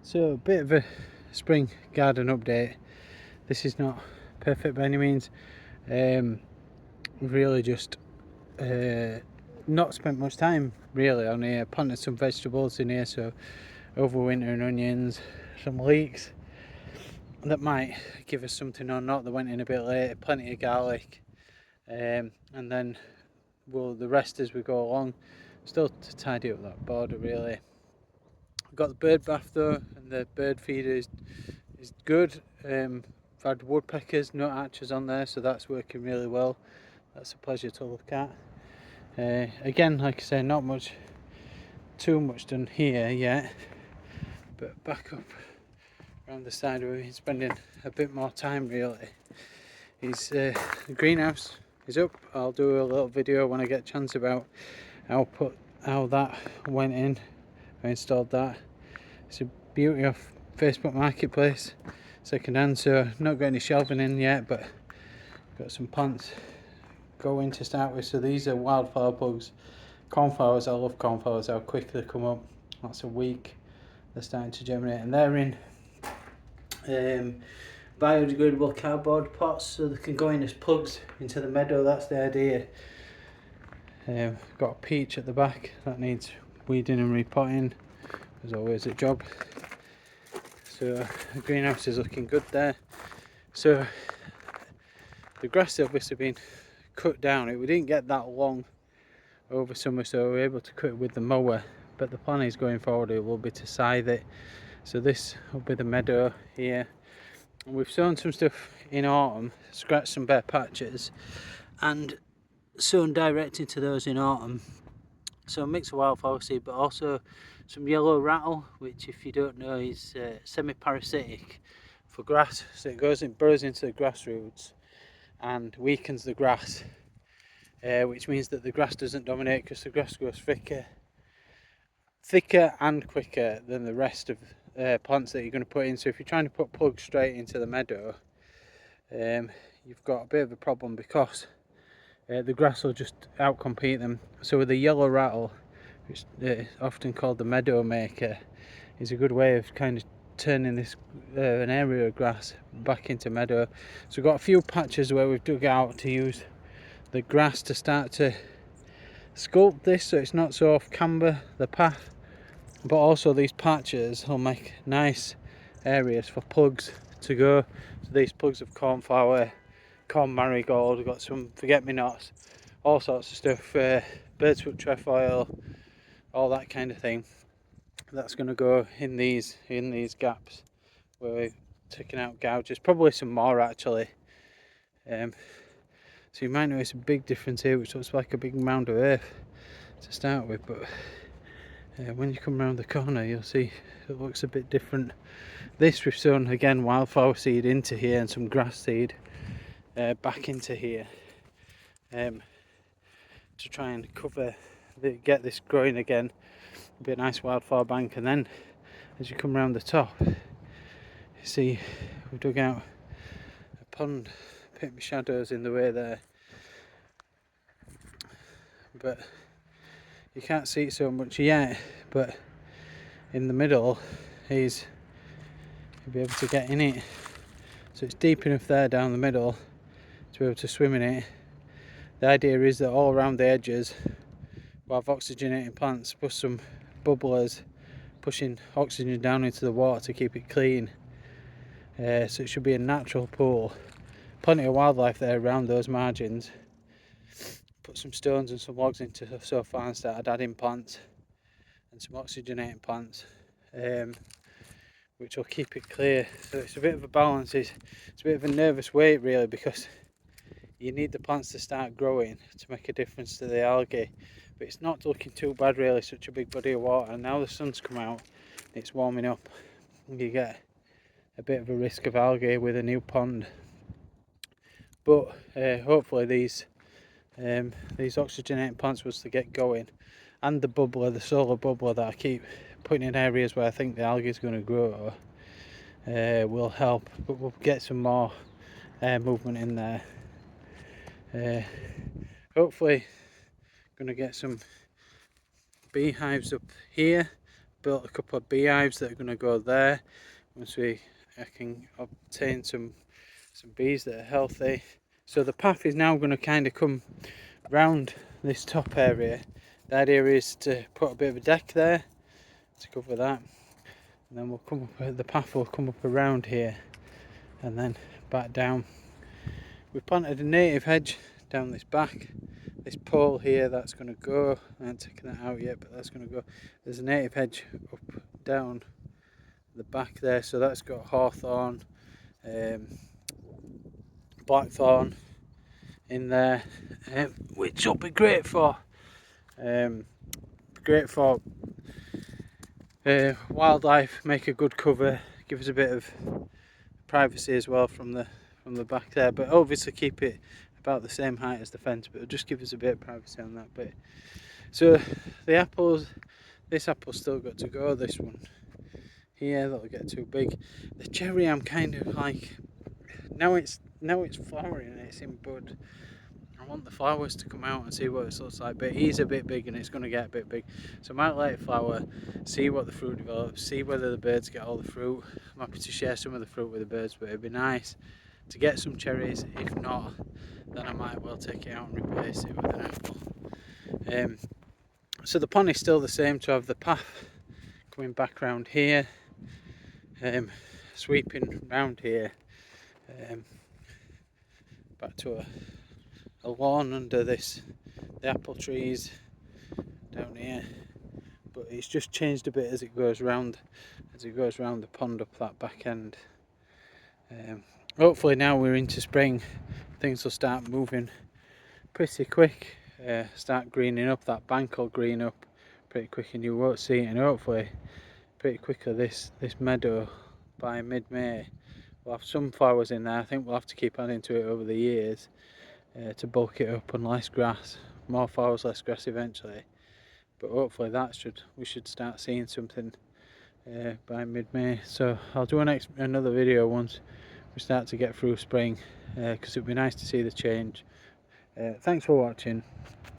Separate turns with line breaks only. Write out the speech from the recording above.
So a bit of a spring garden update. This is not perfect by any means. We've really just not spent much time really on here. Planted some vegetables in here, so overwintering onions, some leeks that might give us something or not. They went in a bit later. Plenty of garlic, and then the rest as we go along. Still to tidy up that border really. I've got the bird bath though, and the bird feeder is good. I've had woodpeckers, nut archers on there, so that's working really well. That's a pleasure to look at. Again, like I say, not too much done here yet, but back up around the side where we've been spending a bit more time really. The greenhouse is up. I'll do a little video when I get a chance about how that went in. I installed that. It's a beauty of Facebook Marketplace, second hand, so not got any shelving in yet, but got some plants going to start with. So these are wildflower plugs, cornflowers. I love cornflowers, how quick they come up. That's a week they're starting to germinate, and they're in biodegradable cardboard pots, so they can go in as plugs into the meadow. That's the idea. Got a peach at the back that needs weeding and repotting. There's always a job. So the greenhouse is looking good there. So the grass has obviously been cut down. We didn't get that long over summer, so we were able to cut it with the mower, but the plan is going forward it will be to scythe it. So this will be the meadow here, and we've sown some stuff in autumn, scratched some bare patches and sown direct into those in autumn. So a mix of wildflower seed, but also some yellow rattle, which if you don't know is semi-parasitic for grass. So it burrows into the grass roots and weakens the grass, which means that the grass doesn't dominate, because the grass grows thicker and quicker than the rest of plants that you're going to put in. So if you're trying to put plugs straight into the meadow, you've got a bit of a problem, because the grass will just outcompete them. So with the yellow rattle, which is often called the meadow maker, is a good way of kind of turning this an area of grass back into meadow. So we've got a few patches where we've dug out to use the grass to start to sculpt this, so it's not so off camber, the path, but also these patches will make nice areas for plugs to go. So these plugs of cornflower, corn marigold, we've got some forget-me-nots, all sorts of stuff, birdsfoot trefoil, all that kind of thing. That's going to go in these gaps where we're taking out gouges, probably some more actually. So you might notice a big difference here, which looks like a big mound of earth to start with, but when you come around the corner you'll see it looks a bit different. This we've sown again wildflower seed into here and some grass seed back into here, to try and get this growing again. It'll be a nice wildflower bank. And then as you come around the top, you see we've dug out a pond, put my shadows in the way there, but you can't see it so much yet, but in the middle you'll be able to get in it. So it's deep enough there down the middle to be able to swim in it. The idea is that all around the edges we'll have oxygenating plants, plus some bubblers pushing oxygen down into the water to keep it clean. So it should be a natural pool. Plenty of wildlife there around those margins. Put some stones and some logs into so far and started adding plants and some oxygenating plants, which will keep it clear. So it's a bit of a balance. It's a bit of a nervous wait really, because you need the plants to start growing to make a difference to the algae. But it's not looking too bad really, such a big body of water, and now the sun's come out, it's warming up, and you get a bit of a risk of algae with a new pond. But hopefully these oxygenating plants was to get going, and the bubbler, the solar bubbler that I keep putting in areas where I think the algae is going to grow, will help. But we'll get some more movement in there. Hopefully going to get some beehives up here, built a couple of beehives that are going to go there once I can obtain some bees that are healthy. So the path is now going to kind of come round this top area. The idea is to put a bit of a deck there to cover that, and then we'll come up, the path will come up around here and then back down. We've planted a native hedge down this back. This pole here, that's going to go. I haven't taken that out yet, but that's going to go. There's a native hedge up down the back there, so that's got hawthorn, blackthorn in there, which will be great for wildlife. Make a good cover, give us a bit of privacy as well from the back there, but obviously keep it about the same height as the fence, but it'll just give us a bit of privacy on that bit. So the apples, this apple's still got to go, this one here, that'll get too big. The cherry, I'm kind of like, now it's flowering and it's in bud, I want the flowers to come out and see what it looks like, but it is a bit big and it's going to get a bit big, so I might let it flower, see what the fruit develops, see whether the birds get all the fruit. I'm happy to share some of the fruit with the birds, but it'd be nice to get some cherries. If not, then I might well take it out and replace it with an apple. So the plan is still the same, to have the path coming back round here, sweeping round here, back to a lawn under the apple trees down here, but it's just changed a bit as it goes round the pond up that back end. Hopefully now we're into spring, things will start moving pretty quick, start greening up. That bank will green up pretty quick and you won't see it, and hopefully pretty quickly this meadow by mid-May we'll have some flowers in there. I think we'll have to keep adding to it over the years to bulk it up, and less grass, more flowers, less grass eventually, but hopefully we should start seeing something by mid-May. So I'll do another video once we start to get through spring, because it'd be nice to see the change. Thanks for watching.